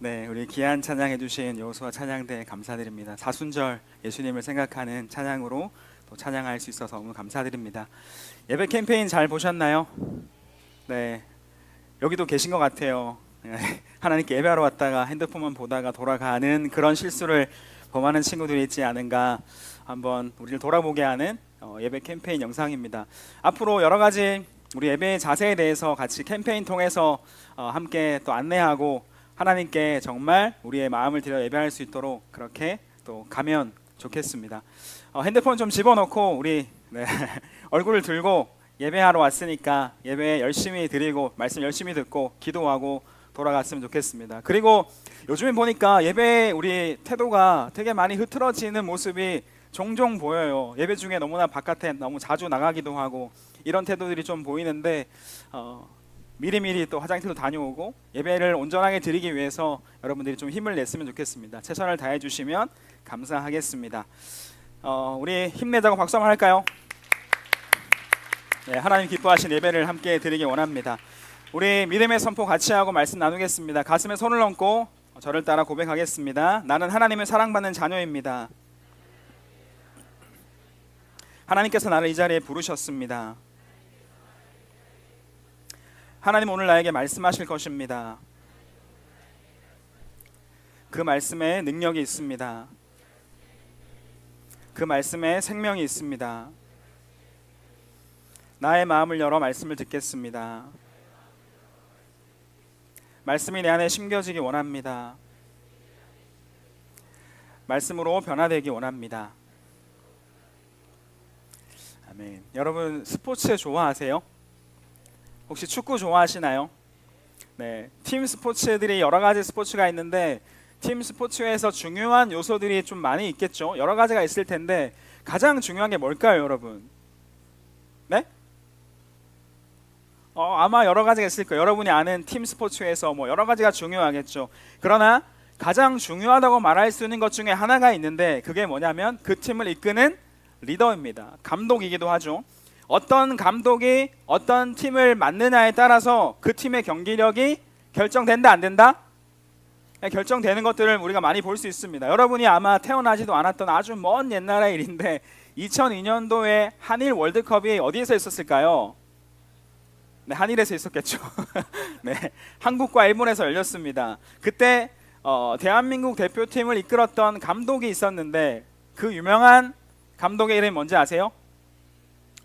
네, 우리 귀한 찬양해 주신 여호수아 찬양대 감사드립니다. 사순절 예수님을 생각하는 찬양으로 또 찬양할 수 있어서 너무 감사드립니다. 예배 캠페인 잘 보셨나요? 네, 여기도 계신 것 같아요. 하나님께 예배하러 왔다가 핸드폰만 보다가 돌아가는 그런 실수를 범하는 친구들이 있지 않은가 한번 우리를 돌아보게 하는 예배 캠페인 영상입니다. 앞으로 여러 가지 우리 예배의 자세에 대해서 같이 캠페인 통해서 함께 또 안내하고 하나님께 정말 우리의 마음을 들여 예배할 수 있도록 그렇게 또 가면 좋겠습니다. 핸드폰 좀 집어넣고 우리 얼굴을 들고 예배하러 왔으니까 예배 열심히 드리고 말씀 열심히 듣고 기도하고 돌아갔으면 좋겠습니다. 그리고 요즘에 보니까 예배 우리 태도가 되게 많이 흐트러지는 모습이 종종 보여요. 예배 중에 너무나 바깥에 너무 자주 나가기도 하고 이런 태도들이 좀 보이는데 미리미리 또 화장실도 다녀오고 예배를 온전하게 드리기 위해서 여러분들이 좀 힘을 냈으면 좋겠습니다. 최선을 다해 주시면 감사하겠습니다. 우리 힘내자고 박수 한번 할까요? 네, 하나님 기뻐하신 예배를 함께 드리기 원합니다. 우리 믿음의 선포 같이 하고 말씀 나누겠습니다. 가슴에 손을 얹고 저를 따라 고백하겠습니다. 나는 하나님의 사랑받는 자녀입니다. 하나님께서 나를 이 자리에 부르셨습니다. 하나님 오늘 나에게 말씀하실 것입니다. 그 말씀에 능력이 있습니다. 그 말씀에 생명이 있습니다. 나의 마음을 열어 말씀을 듣겠습니다. 말씀이 내 안에 심겨지기 원합니다. 말씀으로 변화되기 원합니다. 아멘. 여러분 스포츠 좋아하세요? 혹시 축구 좋아하시나요? 네, 팀 스포츠들이 여러 가지 스포츠가 있는데 팀 스포츠에서 중요한 요소들이 좀 많이 있겠죠. 여러 가지가 있을 텐데 가장 중요한 게 뭘까요, 여러분? 네? 아마 여러 가지가 있을 거예요. 여러분이 아는 팀 스포츠에서 뭐 여러 가지가 중요하겠죠. 그러나 가장 중요하다고 말할 수 있는 것 중에 하나가 있는데 그게 뭐냐면 그 팀을 이끄는 리더입니다. 감독이기도 하죠. 어떤 감독이 어떤 팀을 맡느냐에 따라서 그 팀의 경기력이 결정된다 안 된다? 결정되는 것들을 우리가 많이 볼 수 있습니다. 여러분이 아마 태어나지도 않았던 아주 먼 옛날의 일인데 2002년도에 한일 월드컵이 어디에서 있었을까요? 네, 한일에서 있었겠죠. 네, 한국과 일본에서 열렸습니다. 그때 대한민국 대표팀을 이끌었던 감독이 있었는데 그 유명한 감독의 이름이 뭔지 아세요?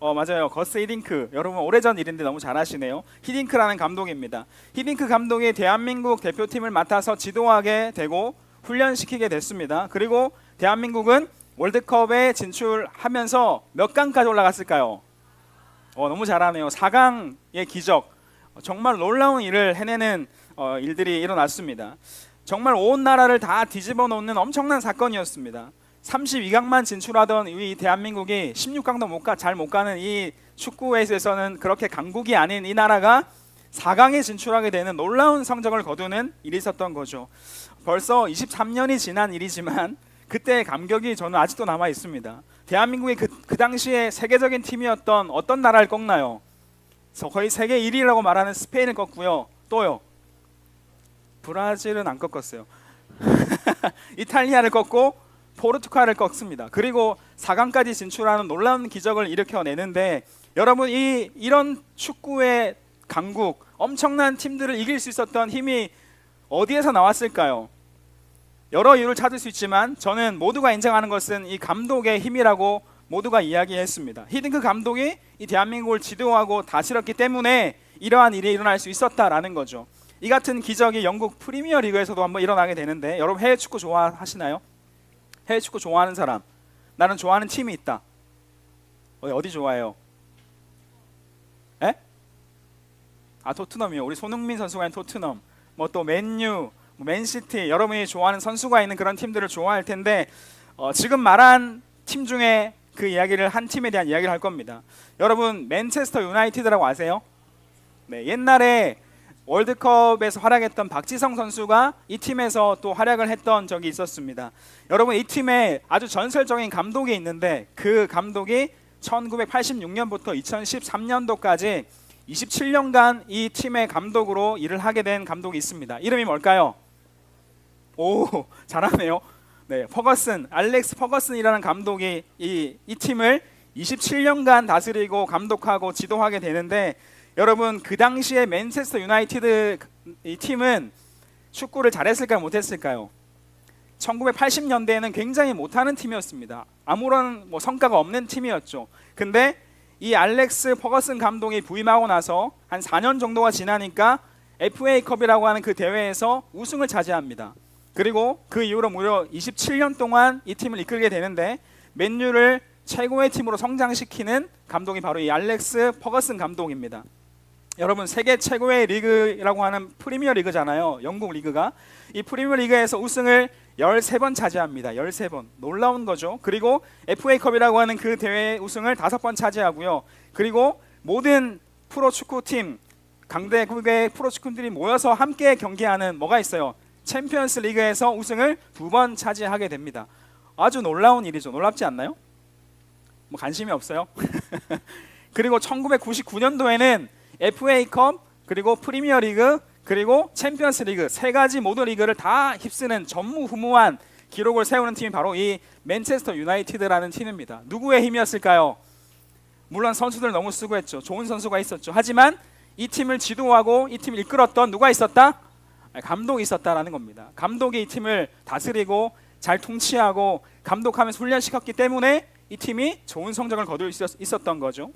맞아요. 거스 히딩크. 여러분 오래전 일인데 너무 잘하시네요. 히딩크라는 감독입니다. 히딩크 감독이 대한민국 대표팀을 맡아서 지도하게 되고 훈련시키게 됐습니다. 그리고 대한민국은 월드컵에 진출하면서 몇 강까지 올라갔을까요? 너무 잘하네요. 4강의 기적. 정말 놀라운 일을 해내는 일들이 일어났습니다. 정말 온 나라를 다 뒤집어 놓는 엄청난 사건이었습니다. 32강만 진출하던 이 대한민국이 16강도 잘 못 가는 이 축구에서는 그렇게 강국이 아닌 이 나라가 4강에 진출하게 되는 놀라운 성적을 거두는 일이 있었던 거죠. 벌써 23년이 지난 일이지만 그때의 감격이 저는 아직도 남아 있습니다. 대한민국이 그 당시에 세계적인 팀이었던 어떤 나라를 꺾나요? 거의 세계 1위라고 말하는 스페인을 꺾고요. 또요. 브라질은 안 꺾었어요. 이탈리아를 꺾고 포르투갈을 꺾습니다. 그리고 4강까지 진출하는 놀라운 기적을 일으켜내는데 여러분 이런 축구의 강국, 엄청난 팀들을 이길 수 있었던 힘이 어디에서 나왔을까요? 여러 이유를 찾을 수 있지만 저는 모두가 인정하는 것은 이 감독의 힘이라고 모두가 이야기했습니다. 히딩크 감독이 이 대한민국을 지도하고 다스렸기 때문에 이러한 일이 일어날 수 있었다라는 거죠. 이 같은 기적이 영국 프리미어 리그에서도 한번 일어나게 되는데 여러분 해외 축구 좋아하시나요? 해외 축구 좋아하는 사람, 나는 좋아하는 팀이 있다. 어디 좋아해요? 에? 토트넘이요. 우리 손흥민 선수가 있는 토트넘, 뭐 또 맨유, 맨시티, 여러분이 좋아하는 선수가 있는 그런 팀들을 좋아할 텐데 지금 말한 팀 중에 그 이야기를 한 팀에 대한 이야기를 할 겁니다. 여러분 맨체스터 유나이티드라고 아세요? 네, 옛날에 월드컵에서 활약했던 박지성 선수가 이 팀에서 또 활약을 했던 적이 있었습니다. 여러분 이 팀에 아주 전설적인 감독이 있는데 그 감독이 1986년부터 2013년도까지 27년간 이 팀의 감독으로 일을 하게 된 감독이 있습니다. 이름이 뭘까요? 오, 잘하네요. 네, 알렉스 퍼거슨이라는 감독이 이 팀을 27년간 다스리고 감독하고 지도하게 되는데, 여러분 그 당시에 맨체스터 유나이티드 이 팀은 축구를 잘했을까요, 못했을까요? 1980년대에는 굉장히 못하는 팀이었습니다. 아무런 성과가 없는 팀이었죠. 근데 이 알렉스 퍼거슨 감독이 부임하고 나서 한 4년 정도가 지나니까 FA컵이라고 하는 그 대회에서 우승을 차지합니다. 그리고 그 이후로 무려 27년 동안 이 팀을 이끌게 되는데, 맨유를 최고의 팀으로 성장시키는 감독이 바로 이 알렉스 퍼거슨 감독입니다. 여러분 세계 최고의 리그라고 하는 프리미어 리그잖아요. 영국 리그가. 이 프리미어 리그에서 우승을 13번 차지합니다. 13번. 놀라운 거죠. 그리고 FA컵이라고 하는 그 대회 우승을 5번 차지하고요. 그리고 모든 프로축구팀, 강대국의 프로축구팀들이 모여서 함께 경기하는 뭐가 있어요? 챔피언스 리그에서 우승을 2번 차지하게 됩니다. 아주 놀라운 일이죠. 놀랍지 않나요? 뭐 관심이 없어요? 그리고 1999년도에는 FA컵, 그리고 프리미어 리그, 그리고 챔피언스 리그 세 가지 모든 리그를 다 휩쓰는 전무후무한 기록을 세우는 팀이 바로 이 맨체스터 유나이티드라는 팀입니다. 누구의 힘이었을까요? 물론 선수들 너무 수고했죠. 좋은 선수가 있었죠. 하지만 이 팀을 지도하고 이 팀을 이끌었던 누가 있었다? 감독이 있었다라는 겁니다. 감독이 이 팀을 다스리고 잘 통치하고 감독하면서 훈련시켰기 때문에 이 팀이 좋은 성적을 거둘 수 있었던 거죠.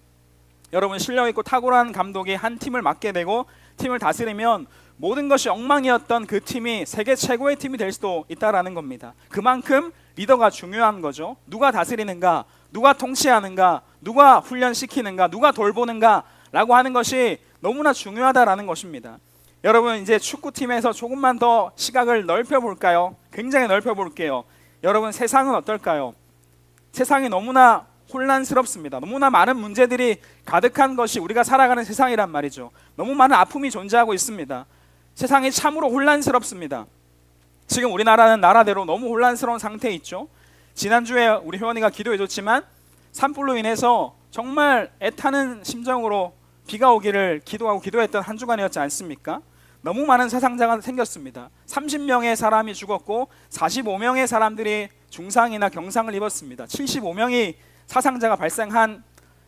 여러분 실력 있고 탁월한 감독이 한 팀을 맡게 되고 팀을 다스리면 모든 것이 엉망이었던 그 팀이 세계 최고의 팀이 될 수도 있다라는 겁니다. 그만큼 리더가 중요한 거죠. 누가 다스리는가, 누가 통치하는가, 누가 훈련시키는가, 누가 돌보는가 라고 하는 것이 너무나 중요하다라는 것입니다. 여러분 이제 축구팀에서 조금만 더 시각을 넓혀볼까요? 굉장히 넓혀볼게요. 여러분 세상은 어떨까요? 세상이 너무나 혼란스럽습니다. 너무나 많은 문제들이 가득한 것이 우리가 살아가는 세상이란 말이죠. 너무 많은 아픔이 존재하고 있습니다. 세상이 참으로 혼란스럽습니다. 지금 우리나라는 나라대로 너무 혼란스러운 상태에 있죠. 지난주에 우리 회원이가 기도해줬지만 산불로 인해서 정말 애타는 심정으로 비가 오기를 기도하고 기도했던 한 주간이었지 않습니까? 너무 많은 사상자가 생겼습니다. 30명의 사람이 죽었고 45명의 사람들이 중상이나 경상을 입었습니다. 75명이 사상자가 발생한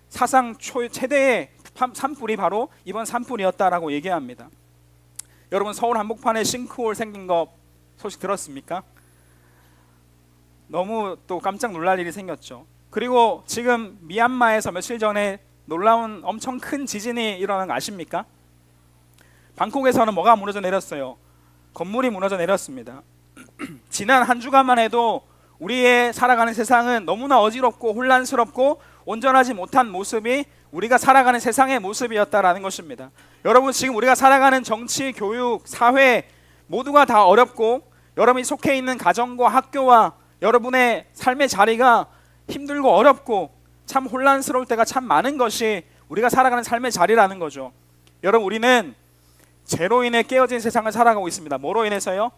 사상 최대의 산불이 바로 이번 산불이었다라고 얘기합니다. 여러분 서울 한복판에 싱크홀 생긴 거 소식 들었습니까? 너무 또 깜짝 놀랄 일이 생겼죠. 그리고 지금 미얀마에서 며칠 전에 놀라운 엄청 큰 지진이 일어난 거 아십니까? 방콕에서는 뭐가 무너져 내렸어요? 건물이 무너져 내렸습니다. 지난 한 주간만 해도 우리의 살아가는 세상은 너무나 어지럽고 혼란스럽고 온전하지 못한 모습이 우리가 살아가는 세상의 모습이었다라는 것입니다. 여러분 지금 우리가 살아가는 정치, 교육, 사회 모두가 다 어렵고 여러분이 속해 있는 가정과 학교와 여러분의 삶의 자리가 힘들고 어렵고 참 혼란스러울 때가 참 많은 것이 우리가 살아가는 삶의 자리라는 거죠. 여러분 우리는 죄로 인해 깨어진 세상을 살아가고 있습니다. 뭐로 인해서요?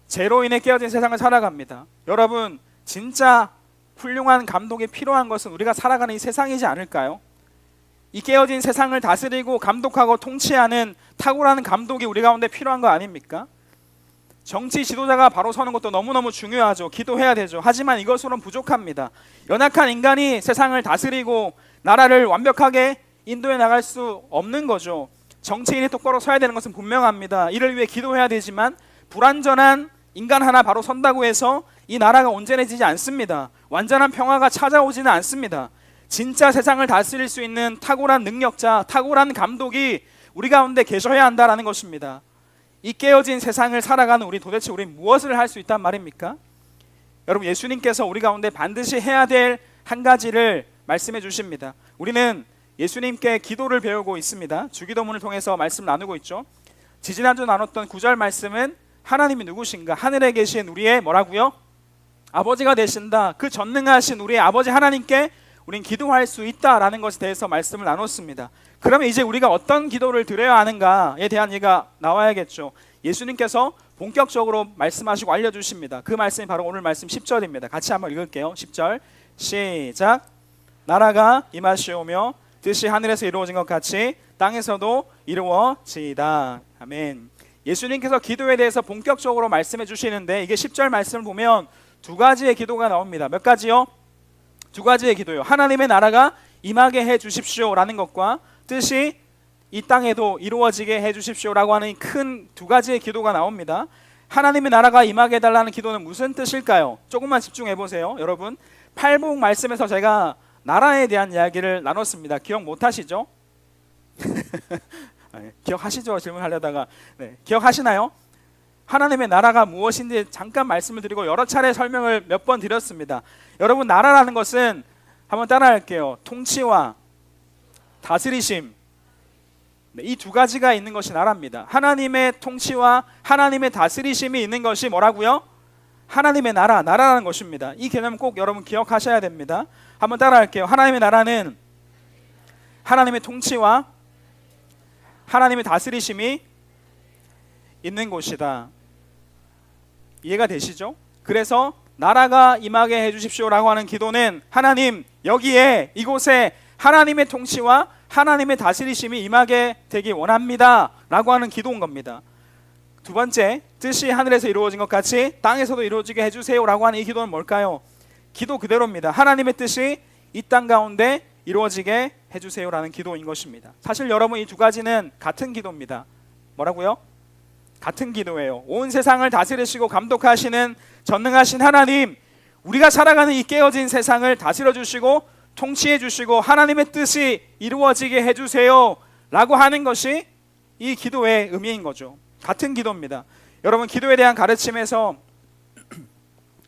죄로 인해 깨어진 세상을 살아갑니다. 여러분 진짜 훌륭한 감독이 필요한 것은 우리가 살아가는 이 세상이지 않을까요? 이 깨어진 세상을 다스리고 감독하고 통치하는 탁월한 감독이 우리 가운데 필요한 거 아닙니까? 정치 지도자가 바로 서는 것도 너무너무 중요하죠. 기도해야 되죠. 하지만 이것으로는 부족합니다. 연약한 인간이 세상을 다스리고 나라를 완벽하게 인도해 나갈 수 없는 거죠. 정치인이 똑바로 서야 되는 것은 분명합니다. 이를 위해 기도해야 되지만 불완전한 인간 하나 바로 선다고 해서 이 나라가 온전해지지 않습니다. 완전한 평화가 찾아오지는 않습니다. 진짜 세상을 다스릴 수 있는 탁월한 능력자, 탁월한 감독이 우리 가운데 계셔야 한다는 것입니다. 이 깨어진 세상을 살아가는 도대체 우리 무엇을 할 수 있단 말입니까? 여러분 예수님께서 우리 가운데 반드시 해야 될 한 가지를 말씀해 주십니다. 우리는 예수님께 기도를 배우고 있습니다. 주기도문을 통해서 말씀 나누고 있죠. 지지난주 나눴던 9절 말씀은 하나님이 누구신가? 하늘에 계신 우리의 뭐라고요? 아버지가 되신다. 그 전능하신 우리의 아버지 하나님께 우린 기도할 수 있다라는 것에 대해서 말씀을 나눴습니다. 그러면 이제 우리가 어떤 기도를 드려야 하는가에 대한 얘기가 나와야겠죠. 예수님께서 본격적으로 말씀하시고 알려주십니다. 그 말씀이 바로 오늘 말씀 10절입니다. 같이 한번 읽을게요. 10절 시작. 나라가 임하시오며 뜻이 하늘에서 이루어진 것 같이 땅에서도 이루어지이다. 아멘. 예수님께서 기도에 대해서 본격적으로 말씀해 주시는데 이게 10절 말씀을 보면 두 가지의 기도가 나옵니다. 몇 가지요? 두 가지의 기도요. 하나님의 나라가 임하게 해 주십시오라는 것과 뜻이 이 땅에도 이루어지게 해 주십시오라고 하는 큰 두 가지의 기도가 나옵니다. 하나님의 나라가 임하게 해달라는 기도는 무슨 뜻일까요? 조금만 집중해 보세요. 여러분, 팔복 말씀에서 제가 나라에 대한 이야기를 나눴습니다. 기억 못 하시죠? 기억하시죠? 질문하려다가 기억하시나요? 하나님의 나라가 무엇인지 잠깐 말씀을 드리고 여러 차례 설명을 몇 번 드렸습니다. 여러분, 나라라는 것은 한번 따라할게요. 통치와 다스리심, 이 두 가지가 있는 것이 나라입니다. 하나님의 통치와 하나님의 다스리심이 있는 것이 뭐라고요? 하나님의 나라라는 것입니다. 이 개념 꼭 여러분 기억하셔야 됩니다. 한번 따라할게요. 하나님의 나라는 하나님의 통치와 하나님의 다스리심이 있는 곳이다. 이해가 되시죠? 그래서 나라가 임하게 해주십시오라고 하는 기도는 하나님, 여기에 이곳에 하나님의 통치와 하나님의 다스리심이 임하게 되기 원합니다 라고 하는 기도인 겁니다. 두 번째, 뜻이 하늘에서 이루어진 것 같이 땅에서도 이루어지게 해주세요 라고 하는 이 기도는 뭘까요? 기도 그대로입니다. 하나님의 뜻이 이 땅 가운데 이루어지게 해주세요 라는 기도인 것입니다. 사실 여러분, 이 두 가지는 같은 기도입니다. 뭐라고요? 같은 기도예요. 온 세상을 다스리시고 감독하시는 전능하신 하나님, 우리가 살아가는 이 깨어진 세상을 다스려 주시고 통치해 주시고 하나님의 뜻이 이루어지게 해주세요 라고 하는 것이 이 기도의 의미인 거죠. 같은 기도입니다. 여러분, 기도에 대한 가르침에서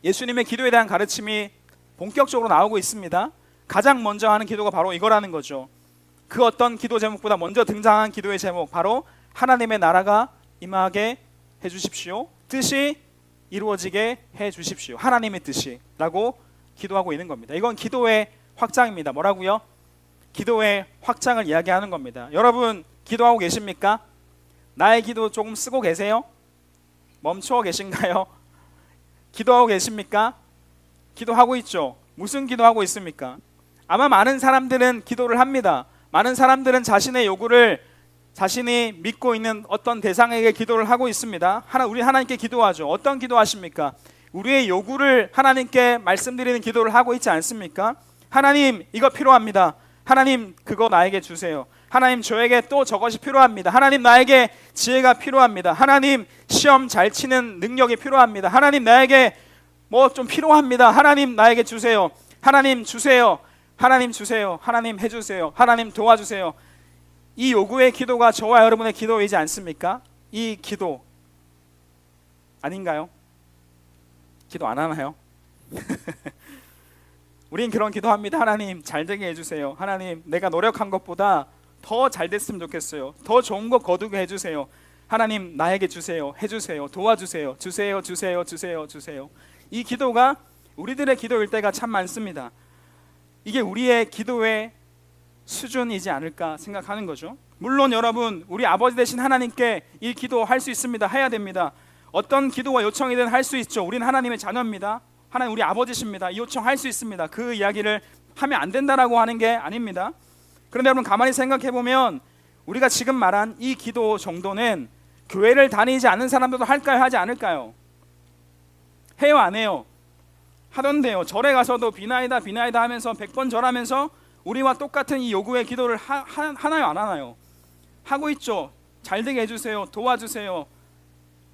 예수님의 기도에 대한 가르침이 본격적으로 나오고 있습니다. 가장 먼저 하는 기도가 바로 이거라는 거죠. 그 어떤 기도 제목보다 먼저 등장한 기도의 제목, 바로 하나님의 나라가 임하게 해주십시오, 뜻이 이루어지게 해주십시오, 하나님의 뜻이 라고 기도하고 있는 겁니다. 이건 기도의 확장입니다. 뭐라고요? 기도의 확장을 이야기하는 겁니다. 여러분, 기도하고 계십니까? 나의 기도 조금 쓰고 계세요? 멈춰 계신가요? 기도하고 계십니까? 기도하고 있죠. 무슨 기도하고 있습니까? 아마 많은 사람들은 기도를 합니다. 많은 사람들은 자신의 요구를 자신이 믿고 있는 어떤 대상에게 기도를 하고 있습니다. 우리 하나님께 기도하죠. 어떤 기도하십니까? 우리의 요구를 하나님께 말씀드리는 기도를 하고 있지 않습니까? 하나님, 이거 필요합니다. 하나님, 그거 나에게 주세요. 하나님, 저에게 또 저것이 필요합니다. 하나님, 나에게 지혜가 필요합니다. 하나님, 시험 잘 치는 능력이 필요합니다. 하나님, 나에게 뭐 좀 필요합니다. 하나님, 나에게 주세요. 하나님, 주세요. 하나님, 주세요. 하나님, 해주세요. 하나님, 도와주세요. 이 요구의 기도가 저와 여러분의 기도이지 않습니까? 이 기도 아닌가요? 기도 안 하나요? 우린 그런 기도합니다. 하나님, 잘되게 해주세요. 하나님, 내가 노력한 것보다 더 잘됐으면 좋겠어요. 더 좋은 거 거두게 해주세요. 하나님, 나에게 주세요. 해주세요. 도와주세요. 주세요. 주세요. 주세요. 주세요. 이 기도가 우리들의 기도일 때가 참 많습니다. 이게 우리의 기도의 수준이지 않을까 생각하는 거죠. 물론 여러분, 우리 아버지 되신 하나님께 이 기도할 수 있습니다. 해야 됩니다. 어떤 기도와 요청이든 할 수 있죠. 우리는 하나님의 자녀입니다. 하나님 우리 아버지십니다. 이 요청할 수 있습니다. 그 이야기를 하면 안 된다라고 하는 게 아닙니다. 그런데 여러분, 가만히 생각해 보면 우리가 지금 말한 이 기도 정도는 교회를 다니지 않는 사람들도 할까요? 하지 않을까요? 해요, 안 해요? 하던데요. 절에 가서도 비나이다 비나이다 하면서 100번 절하면서 우리와 똑같은 이 요구의 기도를 하나요, 안 하나요? 하고 있죠. 잘되게 해주세요. 도와주세요.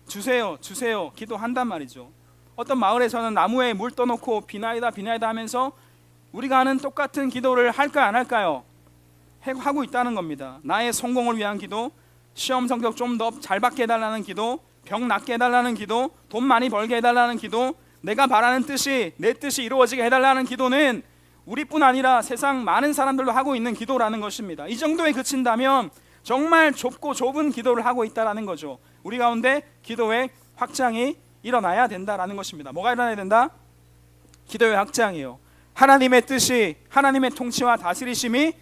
주세요. 주세요. 기도한단 말이죠. 어떤 마을에서는 나무에 물 떠놓고 비나이다 비나이다 하면서 우리가 하는 똑같은 기도를 할까요, 안 할까요? 하고 있다는 겁니다. 나의 성공을 위한 기도, 시험 성적 좀 더 잘 받게 해달라는 기도, 병 낫게 해달라는 기도, 돈 많이 벌게 해달라는 기도, 내가 바라는 뜻이 내 뜻이 이루어지게 해달라는 기도는 우리뿐 아니라 세상 많은 사람들도 하고 있는 기도라는 것입니다. 이 정도에 그친다면 정말 좁고 좁은 기도를 하고 있다는 거죠. 우리 가운데 기도의 확장이 일어나야 된다라는 것입니다. 뭐가 일어나야 된다? 기도의 확장이요. 하나님의 뜻이, 하나님의 통치와 다스리심이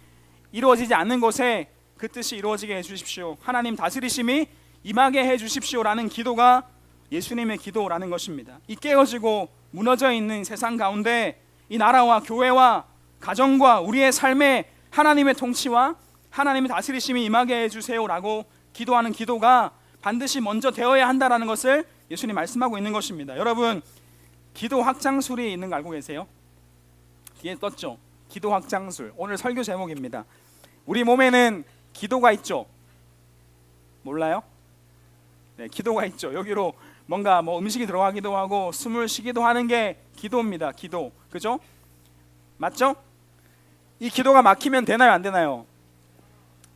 이루어지지 않는 곳에 그 뜻이 이루어지게 해주십시오. 하나님 다스리심이 임하게 해주십시오라는 기도가 예수님의 기도라는 것입니다. 이 깨어지고 무너져 있는 세상 가운데 이 나라와 교회와 가정과 우리의 삶에 하나님의 통치와 하나님의 다스리심이 임하게 해주세요라고 기도하는 기도가 반드시 먼저 되어야 한다라는 것을 예수님 말씀하고 있는 것입니다. 여러분, 기도 확장술이 있는 거 알고 계세요? 뒤에 떴죠? 기도 확장술. 오늘 설교 제목입니다. 우리 몸에는 기도가 있죠? 몰라요? 네, 기도가 있죠. 여기로 뭔가 음식이 들어가기도 하고 숨을 쉬기도 하는 게 기도입니다. 기도. 그죠? 맞죠? 이 기도가 막히면 되나요, 안 되나요?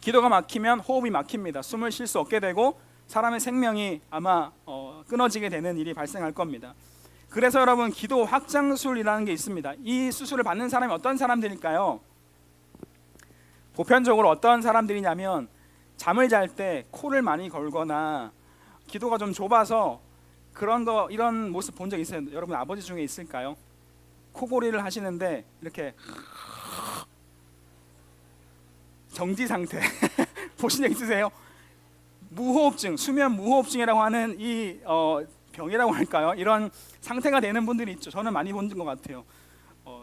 기도가 막히면 호흡이 막힙니다. 숨을 쉴 수 없게 되고 사람의 생명이 아마 끊어지게 되는 일이 발생할 겁니다. 그래서 여러분, 기도 확장술이라는 게 있습니다. 이 수술을 받는 사람이 어떤 사람들일까요? 보편적으로 어떤 사람들이냐면 잠을 잘 때 코를 많이 걸거나 기도가 좀 좁아서 이런 모습 본 적 있어요? 여러분 아버지 중에 있을까요? 코골이를 하시는데 이렇게 정지 상태 보신 적 있으세요? 무호흡증, 수면 무호흡증이라고 하는 이 병이라고 할까요? 이런 상태가 되는 분들이 있죠. 저는 많이 본 것 같아요.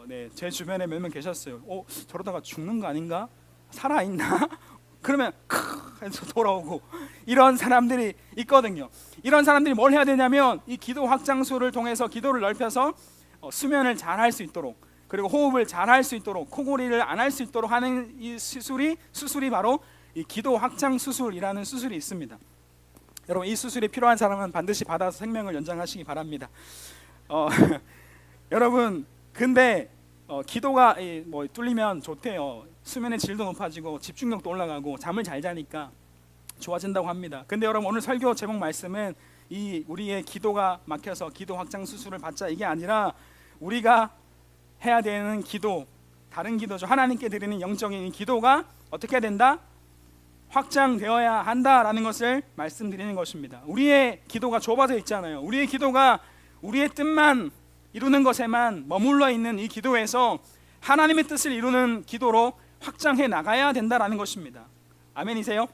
네, 제 주변에 몇 명 계셨어요. 저러다가 죽는 거 아닌가? 살아있나? 그러면 해서 돌아오고 이런 사람들이 있거든요. 이런 사람들이 뭘 해야 되냐면 이 기도 확장술을 통해서 기도를 넓혀서 수면을 잘 할 수 있도록, 그리고 호흡을 잘 할 수 있도록, 코골이를 안 할 수 있도록 하는 이 수술이 바로 이 기도 확장 수술이라는 수술이 있습니다. 여러분, 이 수술이 필요한 사람은 반드시 받아서 생명을 연장하시기 바랍니다. 여러분, 근데 기도가 뚫리면 좋대요. 수면의 질도 높아지고 집중력도 올라가고 잠을 잘 자니까 좋아진다고 합니다. 근데 여러분, 오늘 설교 제목 말씀은 이 우리의 기도가 막혀서 기도 확장 수술을 받자 이게 아니라 우리가 해야 되는 기도, 다른 기도죠. 하나님께 드리는 영적인 이 기도가 어떻게 된다? 확장되어야 한다라는 것을 말씀드리는 것입니다. 우리의 기도가 좁아져 있잖아요. 우리의 기도가 우리의 뜻만 이루는 것에만 머물러 있는 이 기도에서 하나님의 뜻을 이루는 기도로 확장해 나가야 된다라는 것입니다. 아멘이세요?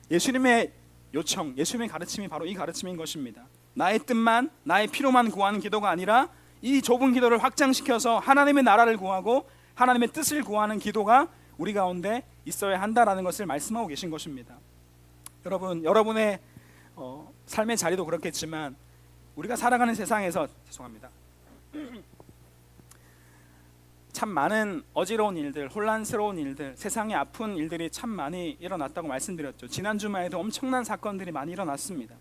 예수님의 요청, 예수님의 가르침이 바로 이 가르침인 것입니다. 나의 뜻만, 나의 필요만 구하는 기도가 아니라 이 좁은 기도를 확장시켜서 하나님의 나라를 구하고 하나님의 뜻을 구하는 기도가 우리 가운데 있어야 한다라는 것을 말씀하고 계신 것입니다. 여러분, 여러분의 삶의 자리도 그렇겠지만 우리가 살아가는 세상에서 참 많은 어지러운 일들, 혼란스러운 일들, 세상에 아픈 일들이 참 많이 일어났다고 말씀드렸죠. 지난 주말에도 엄청난 사건들이 많이 일어났습니다.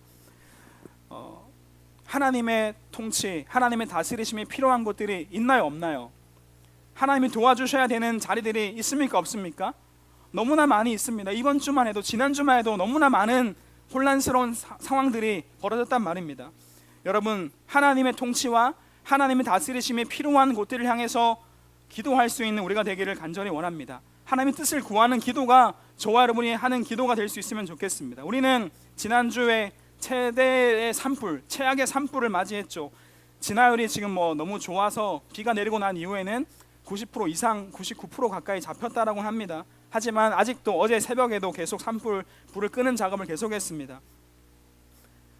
하나님의 통치, 하나님의 다스리심이 필요한 곳들이 있나요, 없나요? 하나님이 도와주셔야 되는 자리들이 있습니까, 없습니까? 너무나 많이 있습니다. 이번 주만 해도, 지난 주만 해도 너무나 많은 혼란스러운 상황들이 벌어졌단 말입니다. 여러분, 하나님의 통치와 하나님의 다스리심이 필요한 곳들을 향해서 기도할 수 있는 우리가 되기를 간절히 원합니다. 하나님의 뜻을 구하는 기도가 저와 여러분이 하는 기도가 될 수 있으면 좋겠습니다. 우리는 지난주에 최대의 산불, 최악의 산불을 맞이했죠. 진화율이 지금 너무 좋아서 비가 내리고 난 이후에는 90% 이상, 99% 가까이 잡혔다라고 합니다. 하지만 아직도 어제 새벽에도 계속 불을 끄는 작업을 계속했습니다.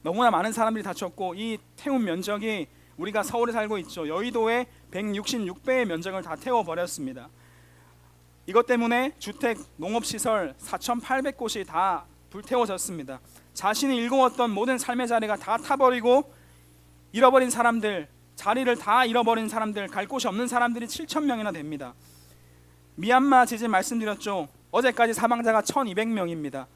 너무나 많은 사람들이 다쳤고 이 태운 면적이 우리가 서울에 살고 있죠. 여의도의 166배의 면적을 다 태워버렸습니다. 이것 때문에 주택, 농업시설 4,800곳이 다 불태워졌습니다. 자신이 일궈왔던 모든 삶의 자리가 다 타버리고 잃어버린 사람들, 자리를 다 잃어버린 사람들, 갈 곳이 없는 사람들이 7,000명이나 됩니다. 미얀마 지진 말씀드렸죠. 어제까지 사망자가 1,200명입니다.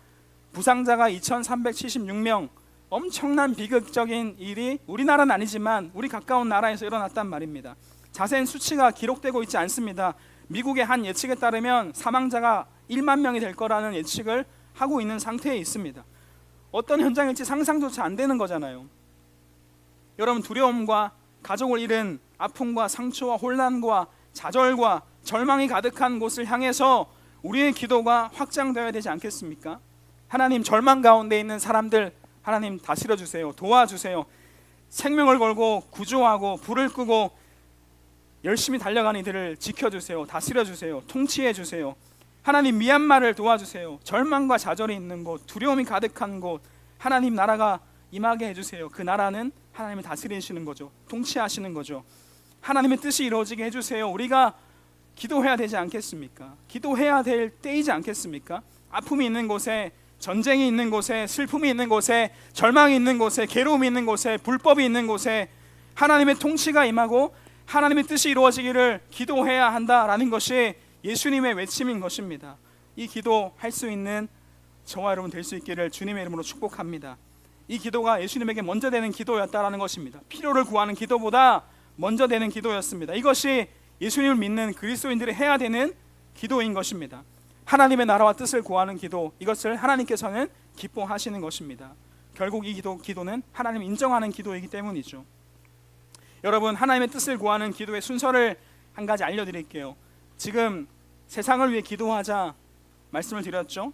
부상자가 2,376명. 엄청난 비극적인 일이 우리나라는 아니지만 우리 가까운 나라에서 일어났단 말입니다. 자세한 수치가 기록되고 있지 않습니다. 미국의 한 예측에 따르면 사망자가 1만 명이 될 거라는 예측을 하고 있는 상태에 있습니다. 어떤 현장일지 상상조차 안 되는 거잖아요. 여러분, 두려움과 가족을 잃은 아픔과 상처와 혼란과 좌절과 절망이 가득한 곳을 향해서 우리의 기도가 확장되어야 되지 않겠습니까? 하나님, 절망 가운데 있는 사람들 하나님 다스려 주세요. 도와주세요. 생명을 걸고 구조하고 불을 끄고 열심히 달려가는 이들을 지켜주세요. 다스려 주세요. 통치해 주세요. 하나님, 미얀마를 도와주세요. 절망과 좌절이 있는 곳, 두려움이 가득한 곳, 하나님 나라가 임하게 해주세요. 그 나라는 하나님이 다스리시는 거죠. 통치하시는 거죠. 하나님의 뜻이 이루어지게 해주세요. 우리가 기도해야 되지 않겠습니까? 기도해야 될 때이지 않겠습니까? 아픔이 있는 곳에 전쟁이 있는 곳에, 슬픔이 있는 곳에, 절망이 있는 곳에, 괴로움이 있는 곳에, 불법이 있는 곳에 하나님의 통치가 임하고 하나님의 뜻이 이루어지기를 기도해야 한다라는 것이 예수님의 외침인 것입니다. 이 기도할 수 있는 저와 여러분 될 수 있기를 주님의 이름으로 축복합니다. 이 기도가 예수님에게 먼저 되는 기도였다라는 것입니다. 필요를 구하는 기도보다 먼저 되는 기도였습니다. 이것이 예수님을 믿는 그리스도인들이 해야 되는 기도인 것입니다. 하나님의 나라와 뜻을 구하는 기도, 이것을 하나님께서는 기뻐하시는 것입니다. 결국 이 기도는 하나님 인정하는 기도이기 때문이죠. 여러분, 하나님의 뜻을 구하는 기도의 순서를 한 가지 알려드릴게요. 지금 세상을 위해 기도하자 말씀을 드렸죠.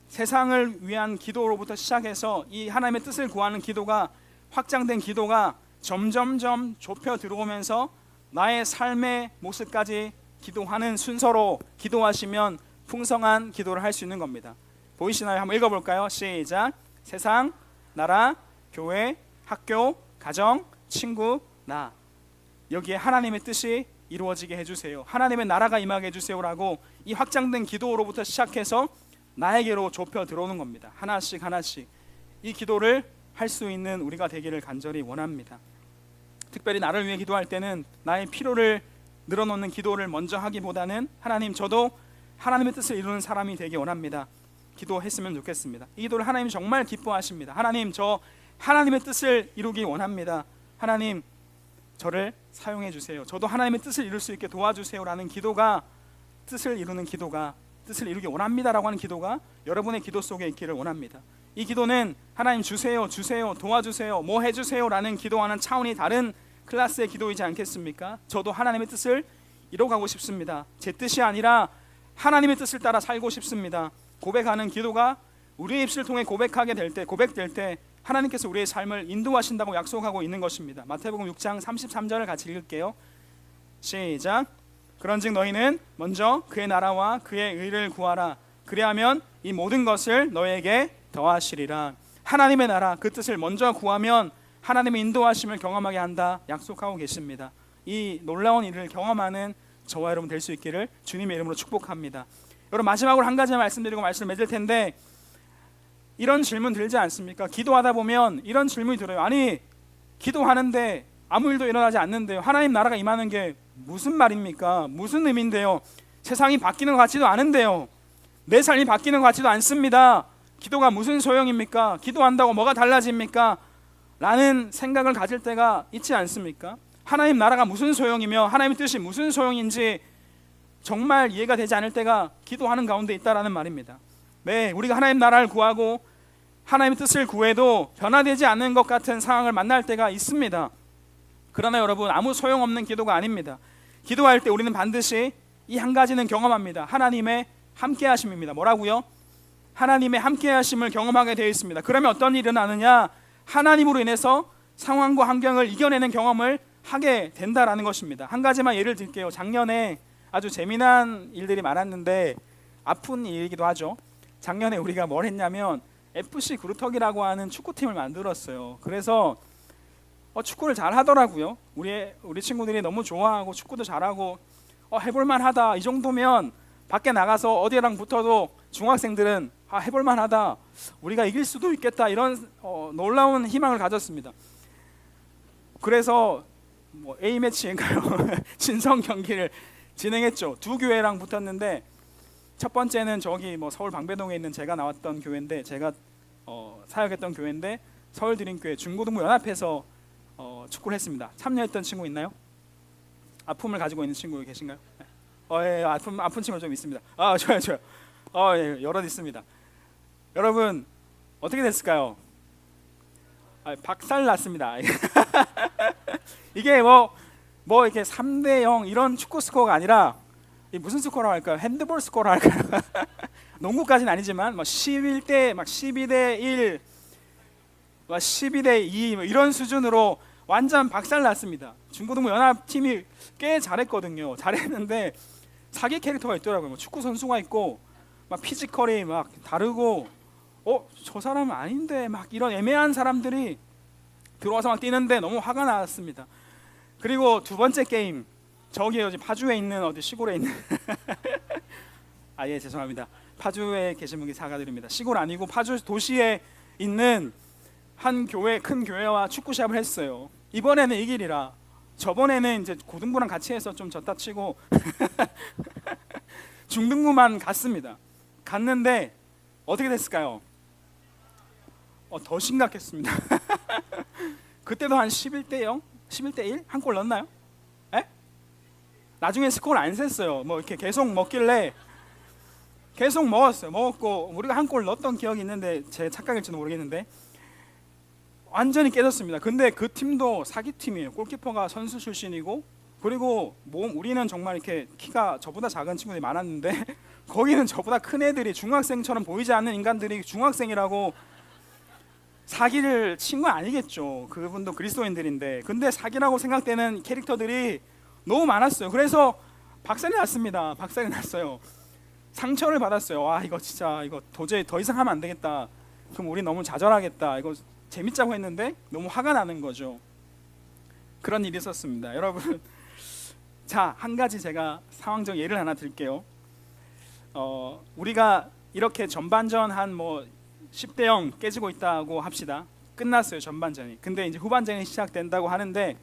세상을 위한 기도로부터 시작해서 이 하나님의 뜻을 구하는 기도가, 확장된 기도가 점점점 좁혀 들어오면서 나의 삶의 모습까지 기도하는 순서로 기도하시면 풍성한 기도를 할 수 있는 겁니다. 보이시나요? 한번 읽어볼까요? 시작. 세상, 나라, 교회, 학교, 가정, 친구, 나. 여기에 하나님의 뜻이 이루어지게 해주세요. 하나님의 나라가 임하게 해주세요라고 이 확장된 기도로부터 시작해서 나에게로 좁혀 들어오는 겁니다. 하나씩 하나씩 이 기도를 할 수 있는 우리가 되기를 간절히 원합니다. 특별히 나를 위해 기도할 때는 나의 필요를 늘어놓는 기도를 먼저 하기보다는 하나님, 저도 하나님의 뜻을 이루는 사람이 되기 원합니다. 기도했으면 좋겠습니다. 이 기도를 하나님 정말 기뻐하십니다. 하나님, 저 하나님의 뜻을 이루기 원합니다. 하나님, 저를 사용해 주세요. 저도 하나님의 뜻을 이룰 수 있게 도와주세요라는 기도가, 뜻을 이루는 기도가, 뜻을 이루기 원합니다라고 하는 기도가 여러분의 기도 속에 있기를 원합니다. 이 기도는 하나님 주세요, 주세요, 도와주세요, 뭐 해주세요라는 기도와는 차원이 다른 클래스의 기도이지 않겠습니까? 저도 하나님의 뜻을 이뤄가고 싶습니다. 제 뜻이 아니라 하나님의 뜻을 따라 살고 싶습니다. 고백하는 기도가 우리의 입술을 통해 고백하게 될 때, 고백될 때 하나님께서 우리의 삶을 인도하신다고 약속하고 있는 것입니다. 마태복음 6장 33절을 같이 읽을게요. 시작. 그런즉 너희는 먼저 그의 나라와 그의 의를 구하라. 그리하면 이 모든 것을 너희에게 더하시리라. 하나님의 나라, 그 뜻을 먼저 구하면 하나님의 인도하심을 경험하게 한다 약속하고 계십니다. 이 놀라운 일을 경험하는 저와 여러분 될 수 있기를 주님의 이름으로 축복합니다. 여러분, 마지막으로 한 가지 말씀드리고 말씀을 맺을 텐데, 이런 질문 들지 않습니까? 기도하다 보면 이런 질문이 들어요. 아니, 기도하는데 아무 일도 일어나지 않는데요. 하나님 나라가 임하는 게 무슨 말입니까? 무슨 의미인데요? 세상이 바뀌는 것 같지도 않은데요. 내 삶이 바뀌는 것 같지도 않습니다. 기도가 무슨 소용입니까? 기도한다고 뭐가 달라집니까? 라는 생각을 가질 때가 있지 않습니까? 하나님 나라가 무슨 소용이며 하나님의 뜻이 무슨 소용인지 정말 이해가 되지 않을 때가 기도하는 가운데 있다라는 말입니다. 네, 우리가 하나님 나라를 구하고 하나님의 뜻을 구해도 변화되지 않는 것 같은 상황을 만날 때가 있습니다. 그러나 여러분, 아무 소용없는 기도가 아닙니다. 기도할 때 우리는 반드시 이 한 가지는 경험합니다. 하나님의 함께하심입니다. 뭐라고요? 하나님의 함께하심을 경험하게 되어 있습니다. 그러면 어떤 일이 일어나느냐? 하나님으로 인해서 상황과 환경을 이겨내는 경험을 하게 된다라는 것입니다. 한 가지만 예를 들게요. 작년에 아주 재미난 일들이 많았는데 아픈 일이기도 하죠. 작년에 우리가 뭘 했냐면 FC 구루턱이라고 하는 축구팀을 만들었어요. 그래서 축구를 잘 하더라고요. 우리 친구들이 너무 좋아하고 축구도 잘하고 해볼만 하다, 이 정도면 밖에 나가서 어디랑 붙어도 중학생들은 해볼만 하다, 우리가 이길 수도 있겠다, 이런 놀라운 희망을 가졌습니다. 그래서 A매치인가요? 친선 경기를 진행했죠. 두 교회랑 붙었는데, 첫 번째는 저기 서울 방배동에 있는 제가 나왔던 교회인데, 제가 사역했던 교회인데, 서울드림교회 중고등부 연합회에서 축구를 했습니다. 참여했던 친구 있나요? 아픔을 가지고 있는 친구 계신가요? 예, 아픈 친구 좀 있습니다. 좋아요. 예, 여럿 있습니다. 여러분, 어떻게 됐을까요? 박살 났습니다. 이게 이렇게 3대0 이런 축구 스코어가 아니라 무슨 스코어라고 할까요? 핸드볼 스코어라고 할까요? 농구까지는 아니지만 11대 12대1, 12대2 이런 수준으로 완전 박살 났습니다. 중고등부 연합팀이 꽤 잘했거든요. 잘했는데 사기 캐릭터가 있더라고요. 축구 선수가 있고 피지컬이 다르고 저 사람은 아닌데 이런 애매한 사람들이 들어와서 뛰는데 너무 화가 났습니다. 그리고 두 번째 게임, 저기 파주에 있는 어디 시골에 있는 예, 죄송합니다. 파주에 계신 분께 사과드립니다. 시골 아니고 파주 도시에 있는 한 교회, 큰 교회와 축구 시합을 했어요. 이번에는 이길이라. 저번에는 이제 고등부랑 같이 해서 좀 졌다 치고 중등부만 갔습니다. 갔는데 어떻게 됐을까요? 더 심각했습니다. 그때도 한 11대 0, 11대 1 한 골 넣었나요? 에? 나중에 스코어를 안 셌어요. 뭐 이렇게 계속 먹길래 계속 먹었어요. 먹었고 우리가 한 골 넣었던 기억이 있는데 제 착각일지도 모르겠는데 완전히 깨졌습니다. 근데 그 팀도 사기팀이에요. 골키퍼가 선수 출신이고 그리고 우리는 정말 이렇게 키가 저보다 작은 친구들이 많았는데 거기는 저보다 큰 애들이 중학생처럼 보이지 않는 인간들이 중학생이라고 사기를 친 건 아니겠죠. 그분도 그리스도인들인데 근데 사기라고 생각되는 캐릭터들이 너무 많았어요. 그래서 박살이 났습니다. 박살이 났어요. 상처를 받았어요. 와 이거 진짜 이거 도저히 더 이상 하면 안 되겠다. 그럼 우리 너무 좌절하겠다. 이거 재밌자고 했는데 너무 화가 나는 거죠. 그런 일이 있었습니다. 여러분 자, 한 가지 제가 상황적 예를 하나 드릴게요. 우리가 이렇게 전반전 한 뭐 10대 0 깨지고 있다고 합시다. 끝났어요 전반전이. 근데 이제 후반전이 시작된다고 하는데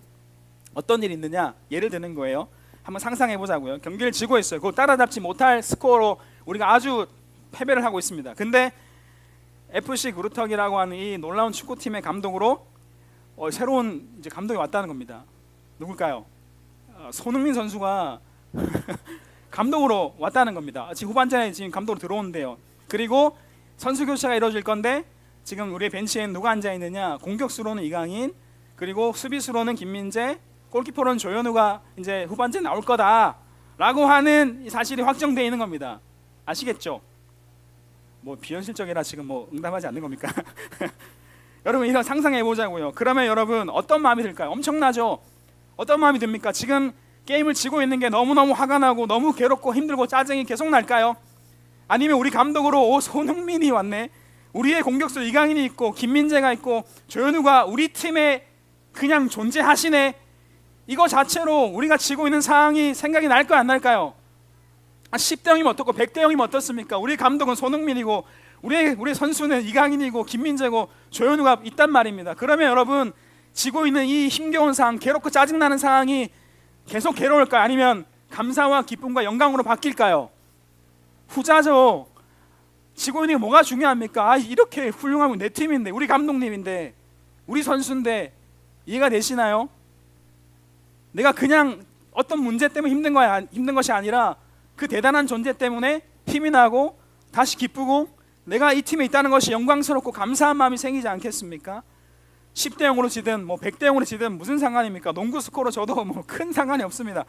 어떤 일이 있느냐 예를 드는 거예요. 한번 상상해 보자고요. 경기를 지고 있어요. 그거 따라잡지 못할 스코어로 우리가 아주 패배를 하고 있습니다. 근데 FC 구루턱이라고 하는 이 놀라운 축구팀의 감독으로 새로운 이제 감독이 왔다는 겁니다. 누굴까요? 손흥민 선수가 감독으로 왔다는 겁니다. 지금 후반전에 지금 감독으로 들어온대요. 그리고 선수 교체가 이루어질 건데 지금 우리의 벤치에는 누가 앉아 있느냐? 공격수로는 이강인, 그리고 수비수로는 김민재, 골키퍼로는 조현우가 이제 후반전에 나올 거다라고 하는 사실이 확정되어 있는 겁니다. 아시겠죠? 뭐 비현실적이라 지금 뭐 응답하지 않는 겁니까? 여러분 이런 상상해 보자고요. 그러면 여러분 어떤 마음이 들까요? 엄청나죠? 어떤 마음이 듭니까? 지금 게임을 지고 있는 게 너무너무 화가 나고 너무 괴롭고 힘들고 짜증이 계속 날까요? 아니면 우리 감독으로 손흥민이 왔네, 우리의 공격수 이강인이 있고 김민재가 있고 조현우가 우리 팀에 그냥 존재하시네, 이거 자체로 우리가 지고 있는 상황이 생각이 날까요 안 날까요? 10대 0이면 어떻고 100대 0이면 어떻습니까? 우리 감독은 손흥민이고 우리 선수는 이강인이고 김민재고 조현우가 있단 말입니다. 그러면 여러분 지고 있는 이 힘겨운 상황, 괴롭고 짜증나는 상황이 계속 괴로울까요? 아니면 감사와 기쁨과 영광으로 바뀔까요? 후자죠. 지고 있는 게 뭐가 중요합니까? 이렇게 훌륭하고 내 팀인데, 우리 감독님인데, 우리 선수인데, 이해가 되시나요? 내가 그냥 어떤 문제 때문에 힘든 것이 아니라 그 대단한 존재 때문에 힘이 나고 다시 기쁘고 내가 이 팀에 있다는 것이 영광스럽고 감사한 마음이 생기지 않겠습니까? 10대 0으로 지든 뭐 100대 0으로 지든 무슨 상관입니까? 농구 스코어로 저도 뭐 큰 상관이 없습니다.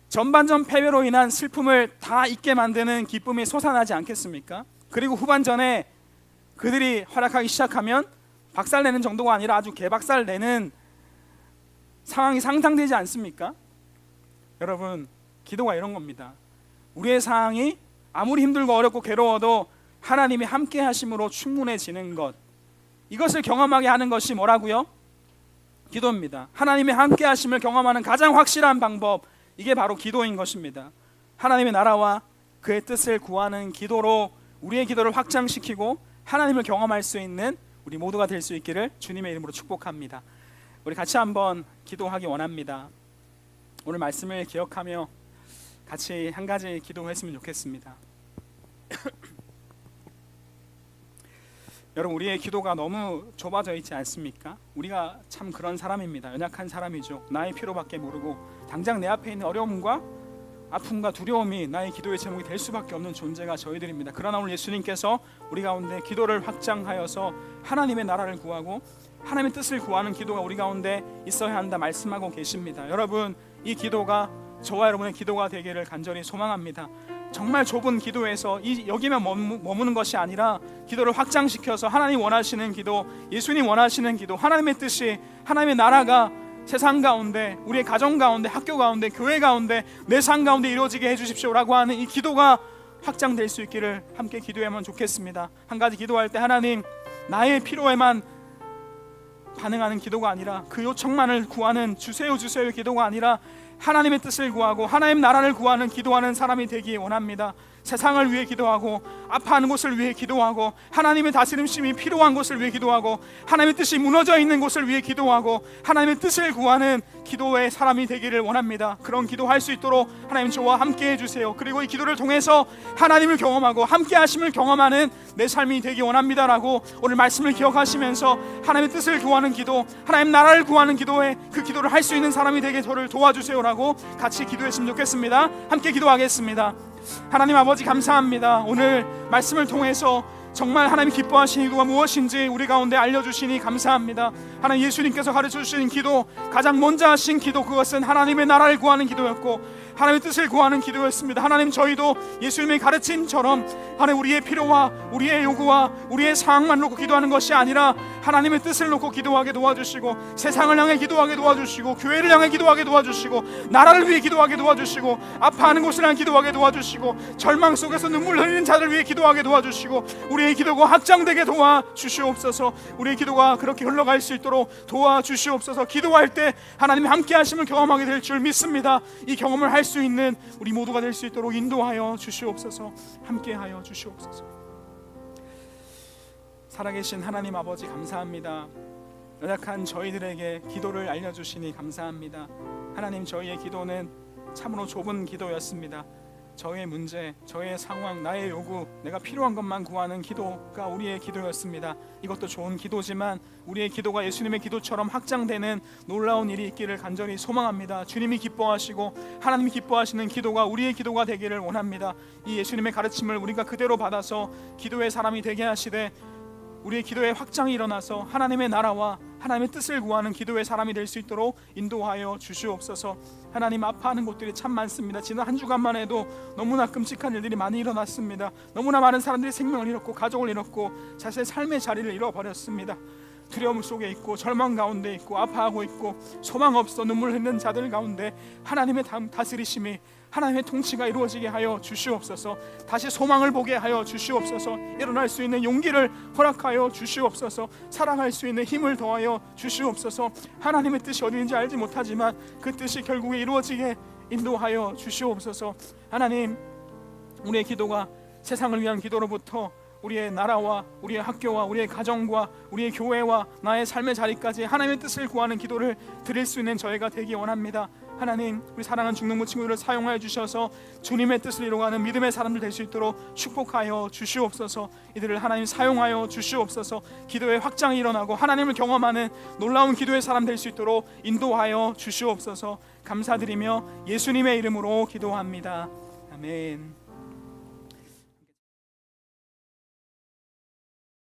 전반전 패배로 인한 슬픔을 다 잊게 만드는 기쁨이 솟아나지 않겠습니까? 그리고 후반전에 그들이 활약하기 시작하면 박살내는 정도가 아니라 아주 개박살내는 상황이 상상되지 않습니까? 여러분 기도가 이런 겁니다. 우리의 상황이 아무리 힘들고 어렵고 괴로워도 하나님이 함께 하심으로 충분해지는 것, 이것을 경험하게 하는 것이 뭐라고요? 기도입니다. 하나님의 함께 하심을 경험하는 가장 확실한 방법, 이게 바로 기도인 것입니다. 하나님의 나라와 그의 뜻을 구하는 기도로 우리의 기도를 확장시키고 하나님을 경험할 수 있는 우리 모두가 될 수 있기를 주님의 이름으로 축복합니다. 우리 같이 한번 기도하기 원합니다. 오늘 말씀을 기억하며 같이 한 가지 기도했으면 좋겠습니다. 여러분 우리의 기도가 너무 좁아져 있지 않습니까? 우리가 참 그런 사람입니다. 연약한 사람이죠. 나의 필요밖에 모르고 당장 내 앞에 있는 어려움과 아픔과 두려움이 나의 기도의 제목이 될 수밖에 없는 존재가 저희들입니다. 그러나 오늘 예수님께서 우리 가운데 기도를 확장하여서 하나님의 나라를 구하고 하나님의 뜻을 구하는 기도가 우리 가운데 있어야 한다 말씀하고 계십니다. 여러분 이 기도가 저와 여러분의 기도가 되기를 간절히 소망합니다. 정말 좁은 기도에서 여기만 머무는 것이 아니라 기도를 확장시켜서 하나님 원하시는 기도, 예수님 원하시는 기도, 하나님의 뜻이, 하나님의 나라가 세상 가운데, 우리의 가정 가운데, 학교 가운데, 교회 가운데, 내 삶 가운데 이루어지게 해주십시오라고 하는 이 기도가 확장될 수 있기를 함께 기도하면 좋겠습니다. 한 가지 기도할 때 하나님, 나의 필요에만 반응하는 기도가 아니라, 그 요청만을 구하는 주세요 주세요의 기도가 아니라 하나님의 뜻을 구하고 하나님 나라를 구하는 기도하는 사람이 되기 원합니다. 세상을 위해 기도하고 아파하는 곳을 위해 기도하고 하나님의 다스림심이 필요한 곳을 위해 기도하고 하나님의 뜻이 무너져 있는 곳을 위해 기도하고 하나님의 뜻을 구하는 기도의 사람이 되기를 원합니다. 그런 기도할 수 있도록 하나님 저와 함께 해주세요. 그리고 이 기도를 통해서 하나님을 경험하고 함께 하심을 경험하는 내 삶이 되기 원합니다라고 오늘 말씀을 기억하시면서 하나님의 뜻을 구하는 기도, 하나님 나라를 구하는 기도에 그 기도를 할 수 있는 사람이 되게 저를 도와주세요라고 같이 기도했으면 좋겠습니다. 함께 기도하겠습니다. 하나님 아버지 감사합니다. 오늘 말씀을 통해서 정말 하나님이 기뻐하시는 기도가 무엇인지 우리 가운데 알려주시니 감사합니다. 하나님 예수님께서 가르쳐주신 기도, 가장 먼저 하신 기도, 그것은 하나님의 나라를 구하는 기도였고 하나님의 뜻을 구하는 기도였습니다. 하나님 저희도 예수님의 가르침처럼 하나님 우리의 필요와 우리의 요구와 우리의 상황만 놓고 기도하는 것이 아니라 하나님의 뜻을 놓고 기도하게 도와주시고 세상을 향해 기도하게 도와주시고 교회를 향해 기도하게 도와주시고 나라를 위해 기도하게 도와주시고 아파하는 곳을 향해 기도하게 도와주시고 절망 속에서 눈물 흘리는 자를 위해 기도하게 도와주시고 우리의 기도가 확장되게 도와주시옵소서. 우리의 기도가 그렇게 흘러갈 수 있도록 도와주시옵소서. 기도할 때 하나님 함께 하심을 경험하게 될 줄 믿습니다. 이 경험을 할 수 있는 우리 모두가 될 수 있도록 인도하여 주시옵소서. 함께하여 주시옵소서. 살아계신 하나님 아버지 감사합니다. 연약한 저희들에게 기도를 알려주시니 감사합니다. 하나님 저희의 기도는 참으로 좁은 기도였습니다. 저의 문제, 저의 상황, 나의 요구, 내가 필요한 것만 구하는 기도가 우리의 기도였습니다. 이것도 좋은 기도지만 우리의 기도가 예수님의 기도처럼 확장되는 놀라운 일이 있기를 간절히 소망합니다. 주님이 기뻐하시고 하나님이 기뻐하시는 기도가 우리의 기도가 되기를 원합니다. 이 예수님의 가르침을 우리가 그대로 받아서 기도의 사람이 되게 하시되 우리의 기도의 확장이 일어나서 하나님의 나라와 하나님의 뜻을 구하는 기도의 사람이 될 수 있도록 인도하여 주시옵소서. 하나님 아파하는 곳들이 참 많습니다. 지난 한 주간만 해도 너무나 끔찍한 일들이 많이 일어났습니다. 너무나 많은 사람들이 생명을 잃었고 가족을 잃었고 자신의 삶의 자리를 잃어버렸습니다. 두려움 속에 있고 절망 가운데 있고 아파하고 있고 소망 없어 눈물 흘리는 자들 가운데 하나님의 다스리심이 하나님의 통치가 이루어지게 하여 주시옵소서. 다시 소망을 보게 하여 주시옵소서. 일어날 수 있는 용기를 허락하여 주시옵소서. 사랑할 수 있는 힘을 더하여 주시옵소서. 하나님의 뜻이 어디인지 알지 못하지만 그 뜻이 결국에 이루어지게 인도하여 주시옵소서. 하나님 우리의 기도가 세상을 위한 기도로부터 우리의 나라와 우리의 학교와 우리의 가정과 우리의 교회와 나의 삶의 자리까지 하나님의 뜻을 구하는 기도를 드릴 수 있는 저희가 되기 원합니다. 하나님 우리 사랑하는 중등부 친구들을 사용하여 주셔서 주님의 뜻을 이루어가는 믿음의 사람들 될 수 있도록 축복하여 주시옵소서. 이들을 하나님 사용하여 주시옵소서. 기도의 확장이 일어나고 하나님을 경험하는 놀라운 기도의 사람 될 수 있도록 인도하여 주시옵소서. 감사드리며 예수님의 이름으로 기도합니다. 아멘.